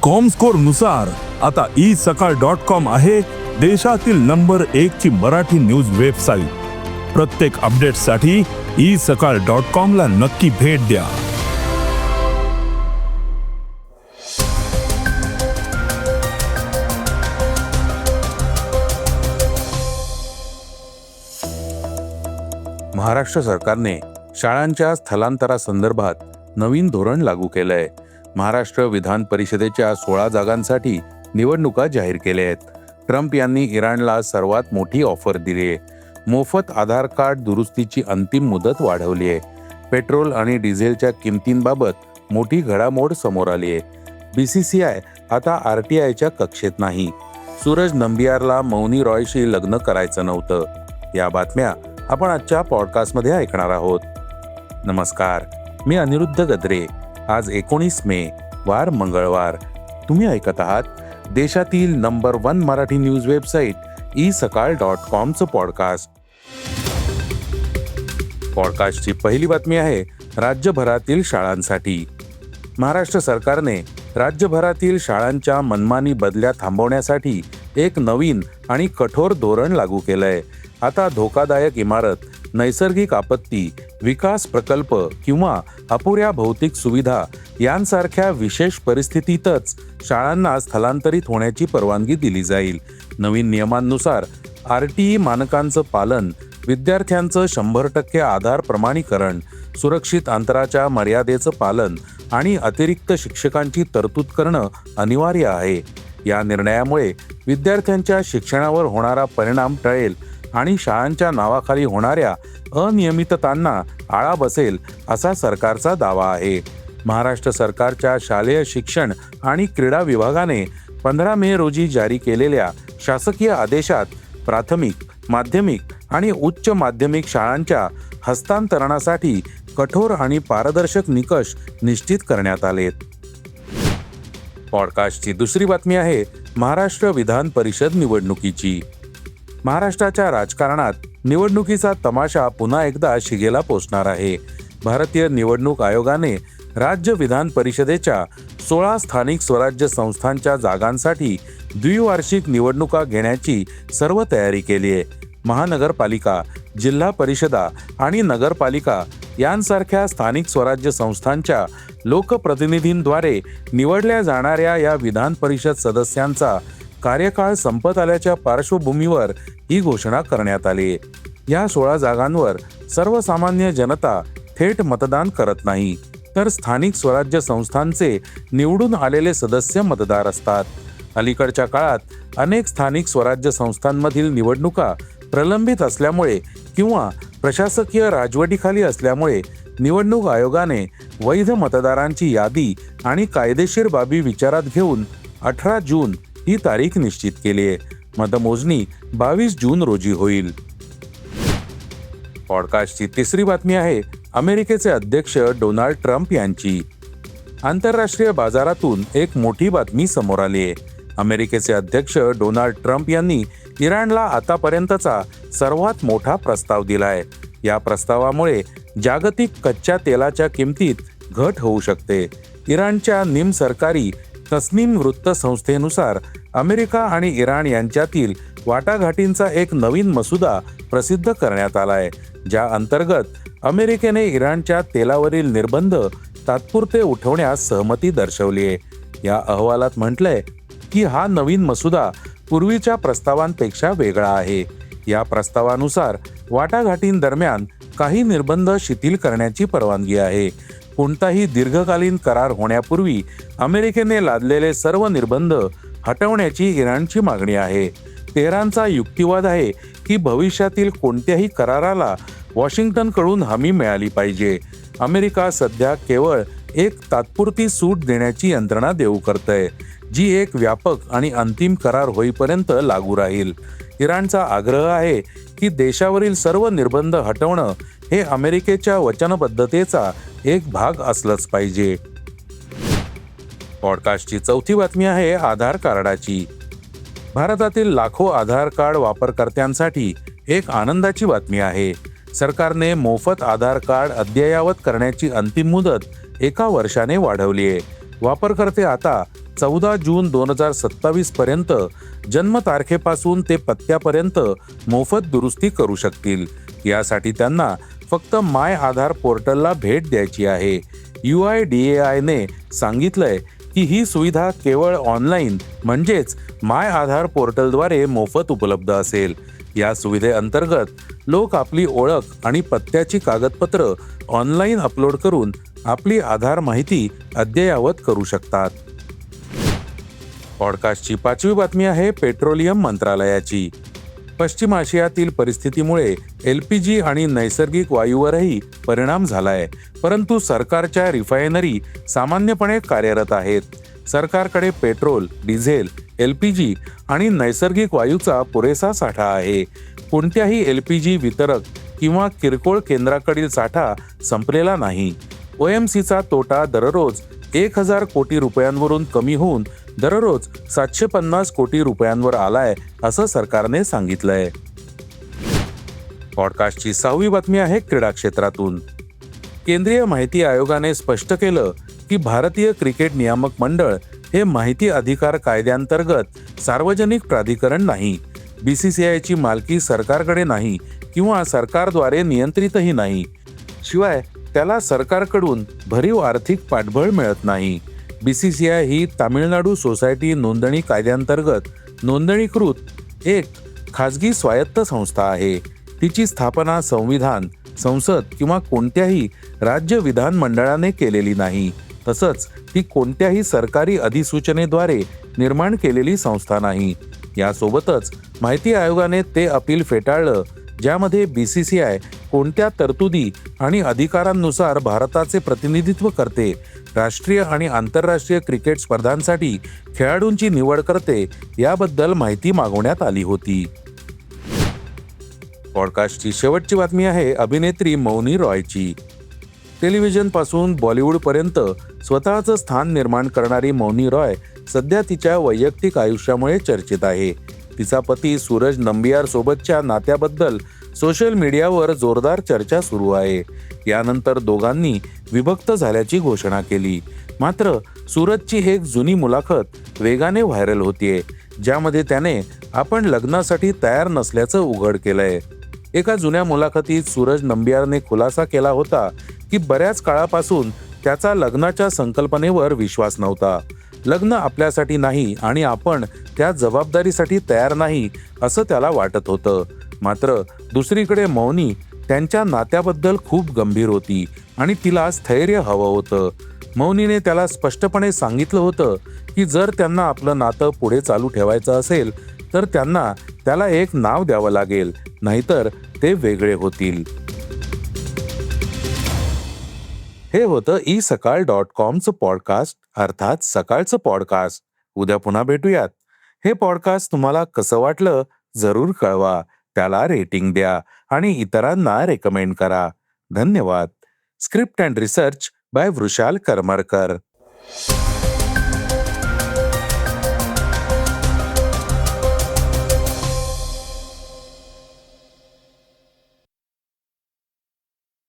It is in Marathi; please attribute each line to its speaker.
Speaker 1: कॉमस्कोर नुसार आता isakal.com आहे देशातील नंबर 1 ची मराठी न्यूज वेबसाईट। प्रत्येक अपडेटसाठी isakal.com ला नक्की भेट द्या। महाराष्ट्र सरकारने शाळांच्या स्थलांतरासंदर्भात नवीन धोरण लागू केलंय। महाराष्ट्र विधान परिषदेच्या 16 जागांसाठी निवडणुका जाहीर केल्या आहेत। ट्रम्प यांनी इराणला सर्वात मोठी ऑफर दिली आहे। मोफत आधार कार्ड दुरुस्तीची अंतिम मुदत वाढवली आहे। पेट्रोल आणि डिझेलच्या किमतींबाबत मोठी घडामोड समोर आली आहे। BCCI आता RTIच्या कक्षेत नाही। सूरज नंबियारला मौनी रॉयशी लग्न करायचं नव्हतं। या बातम्या आपण आजच्या पॉडकास्टमध्ये ऐकणार आहोत। नमस्कार, मी अनिरुद्ध गद्रे। आज 19 मे वार मंगळवार। तुम्ही ऐकत आहात देशातील number 1 Marathi news website isakal.com चं पॉडकास्ट। पॉडकास्टची पहिली बातमी आहे राज्यभरातील शाळांसाठी। महाराष्ट्र सरकारने राज्यभरातील शाळांच्या मनमानी बदल्या थांबवण्यासाठी एक नवीन आणि कठोर धोरण लागू केलंय। आता धोकादायक इमारत, नैसर्गिक आपत्ती, विकास प्रकल्प किंवा अपुऱ्या भौतिक सुविधा यांसारख्या विशेष परिस्थितीतच शाळांना स्थलांतरित होण्याची परवानगी दिली जाईल। नवीन नियमांनुसार RTI मानकांचं पालन, विद्यार्थ्यांचं 100% आधार प्रमाणीकरण, सुरक्षित अंतराच्या मर्यादेचं पालन आणि अतिरिक्त शिक्षकांची तरतूद करणं अनिवार्य आहे। या निर्णयामुळे विद्यार्थ्यांच्या शिक्षणावर होणारा परिणाम टळेल आणि शाळांच्या नावाखाली होणाऱ्या अनियमिततांना आळा बसेल असा सरकारचा दावा आहे। महाराष्ट्र सरकारच्या शालेय शिक्षण आणि क्रीडा विभागाने 15 मे रोजी जारी केलेल्या शासकीय आदेशात प्राथमिक, माध्यमिक आणि उच्च माध्यमिक शाळांच्या हस्तांतरणासाठी कठोर आणि पारदर्शक निकष निश्चित करण्यात आलेत। पॉडकास्टची दुसरी बातमी आहे महाराष्ट्र विधान परिषद निवडणुकीची। महाराष्ट्राच्या राजकारणात निवडणुकीचा तमाशा पुन्हा एकदा शिगेला पोचणार आहे। भारतीय निवडणूक आयोगाने राज्य विधान परिषदेच्या 16 स्थानिक स्वराज्य संस्थांच्या जागांसाठी द्विवार्षिक निवडणुका घेण्याची सर्व तयारी केली आहे। महानगरपालिका, जिल्हा परिषदा आणि नगरपालिका यांसारख्या स्थानिक स्वराज्य संस्थांच्या लोकप्रतिनिधींद्वारे निवडल्या जाणाऱ्या या विधान परिषद सदस्यांचा कार्यकाळ संपत आल्याच्या पार्श्वभूमीवर ही घोषणा करण्यात आली। या 16 जागांवर सर्वसामान्य जनता थेट मतदान करत नाही, तर स्थानिक स्वराज्य संस्थांचे निवडून आलेले सदस्य मतदार असतात। अलीकडच्या काळात अनेक स्थानिक स्वराज्य संस्थांमधील निवडणुका प्रलंबित असल्यामुळे किंवा प्रशासकीय राजवटीखाली असल्यामुळे निवडणूक आयोगाने वैध मतदारांची यादी आणि कायदेशीर बाबी विचारात घेऊन 18 जून ही तारीख निश्चित केली आहे। मतमोजणी 22 जून रोजी होईल। पॉडकास्टची तिसरी बातमी आहे अमेरिकेचे अध्यक्ष डोनाल्ड ट्रम्प यांची। आंतरराष्ट्रीय बाजारातून एक मोठी बातमी समोर आली आहे। अमेरिकेचे अध्यक्ष डोनाल्ड ट्रम्प यांनी इराणला आतापर्यंतचा सर्वात मोठा प्रस्ताव दिलाय। या प्रस्तावामुळे जागतिक कच्च्या तेलाच्या किमतीत घट होऊ शकते। इराणच्या निमसरकारी तस्नीम वृत्त संस्थेनुसार अमेरिका आणि इराण यांच्यातील वाटाघाटींचा एक नवीन मसुदा प्रसिद्ध करण्यात आलाय, ज्या अंतर्गत अमेरिकेने इराणच्या तेलावरील निर्बंध तात्पुरते उठवण्यास सहमती दर्शवली आहे। या अहवालात म्हटलंय की हा नवीन मसुदा पूर्वीच्या प्रस्तावांपेक्षा वेगळा आहे। या प्रस्तावानुसार वाटाघाटींदरम्यान काही निर्बंध शिथिल करण्याची परवानगी आहे। कोणताही दीर्घकालीन करार होण्यापूर्वी अमेरिकेने लादलेले सर्व निर्बंध हटवण्याची इराणची मागणी आहे। तेहरानचा युक्तिवाद आहे की भविष्यातील कोणत्याही कराराला वॉशिंग्टनकडून हमी मिळाली पाहिजे। अमेरिका सध्या केवळ एक तात्पुरती सूट देण्याची यंत्रणा देऊ करतंय, जी एक व्यापक आणि अंतिम करार होईपर्यंत लागू राहील। इराणचा आग्रह आहे की देशावरील सर्व निर्बंध हटवणं हे अमेरिकेच्या वचनबद्धतेचा एक भाग असलंच पाहिजे। पॉडकास्टची चौथी बातमी आहे आधार कार्डाची। भारतातील लाखो आधार कार्ड वापरकर्त्यांसाठी एक आनंदाची बातमी आहे। सरकारने मोफत आधार कार्ड अद्ययावत करण्याची अंतिम मुदत 1 वर्षाने वाढवली आहे। वापरकर्ते आता 14 जून 2027 पर्यंत जन्मतारखेपासून ते पत्त्यापर्यंत मोफत दुरुस्ती करू शकतील. यासाठी त्यांना फक्त माय आधार पोर्टलला भेट द्यायची आहे. UIDAIने सांगितलंय की ही सुविधा केवळ ऑनलाईन म्हणजेच माय आधार पोर्टलद्वारे मोफत उपलब्ध असेल. या सुविधेअंतर्गत लोक आपली ओळख आणि पत्त्याची कागदपत्र ऑनलाईन अपलोड करून आपली आधार माहिती अद्ययावत करू शकतात. पॉडकास्टची 5वी बातमी आहे पेट्रोलियम मंत्रालयाची. पश्चिम आशियातील परिस्थितीमुळे LPG आणि नैसर्गिक वायूवरही परिणाम झालाय, परंतु सरकारच्या रिफायनरी सामान्यपणे कार्यरत आहेत. सरकारकडे पेट्रोल, डिझेल, LPG आणि नैसर्गिक वायूचा पुरेसा साठा आहे. कोणत्याही LPG वितरक किंवा किरकोळ केंद्राकडील साठा संपलेला नाही. OMCचा तोटा दररोज 1000 कोटी रुपयांवरून कमी होऊन दररोज 750 कोटी रुपयांवर आलाय, असं सरकारने सांगितलंय. पॉडकास्टची 6वी बातमी आहे क्रीडा क्षेत्रातून. केंद्रीय माहिती आयोगाने स्पष्ट केलं की भारतीय क्रिकेट नियामक मंडळ हे माहिती अधिकार कायद्यांतर्गत सार्वजनिक प्राधिकरण नाही. BCCIची मालकी सरकारकडे नाही किंवा सरकारद्वारे नियंत्रितही नाही. शिवाय त्याला सरकारकडून भरीव आर्थिक पाठबळ मिळत नाही. BCCI ही तामिळनाडू सोसायटी नोंदणी कायद्यांतर्गत नोंदणीकृत एक खाजगी स्वायत्त संस्था आहे. तिची स्थापना संविधान, संसद किंवा कोणत्याही राज्य विधानमंडळाने केलेली नाही. तसंच ती कोणत्याही सरकारी अधिसूचनेद्वारे निर्माण केलेली संस्था नाही. यासोबतच माहिती आयोगाने ते अपील फेटाळलं ज्यामध्ये BCCI कोणत्या तरतुदी आणि अधिकारांनुसार भारताचे प्रतिनिधित्व करते, राष्ट्रीय आणि आंतरराष्ट्रीय क्रिकेट स्पर्धांसाठी खेळाडूंची निवड करते, याबद्दल माहिती मागवण्यात आली होती. पॉडकास्टची शेवटची बातमी आहे अभिनेत्री मौनी रॉयची. टेलिव्हिजनपासून बॉलिवूडपर्यंत स्वतःचं स्थान निर्माण करणारी मौनी रॉय सध्या तिच्या वैयक्तिक आयुष्यामुळे चर्चेत आहे. तिचा पती सूरज नंबियार सोबतच्या नात्याबद्दल सोशल मीडियावर जोरदार चर्चा सुरू आहे. यानंतर दोघांनी विभक्त झाल्याची घोषणा केली. मात्र सूरजची एक जुनी मुलाखत वेगाने व्हायरल होतीये, ज्यामध्ये त्याने आपण लग्नासाठी तयार नसल्याचं उघड केलंय. एका जुन्या मुलाखतीत सूरज नंबियारने खुलासा केला होता की बऱ्याच काळापासून त्याचा लग्नाच्या संकल्पनेवर विश्वास नव्हता. लग्न आपल्यासाठी नाही आणि आपण त्या जबाबदारीसाठी तयार नाही असं त्याला वाटत होतं. मात्र दुसरीकडे मौनी त्यांच्या नात्याबद्दल खूप गंभीर होती आणि तिला स्थैर्य हवं होतं. मौनीने त्याला स्पष्टपणे सांगितलं होतं की जर त्यांना आपलं नातं पुढे चालू ठेवायचं असेल तर त्यांना त्याला एक नाव द्यावं लागेल, नाहीतर ते वेगळे होतील. हे होतं isakal.comचं पॉडकास्ट, अर्थात सकाळचं पॉडकास्ट. उद्या पुन्हा भेटूयात. हे पॉडकास्ट तुम्हाला कसं वाटलं जरूर कळवा. त्याला रेटिंग द्या आणि इतरांना रेकमेंड करा. धन्यवाद. Script and research by Vrushal Karmarkar.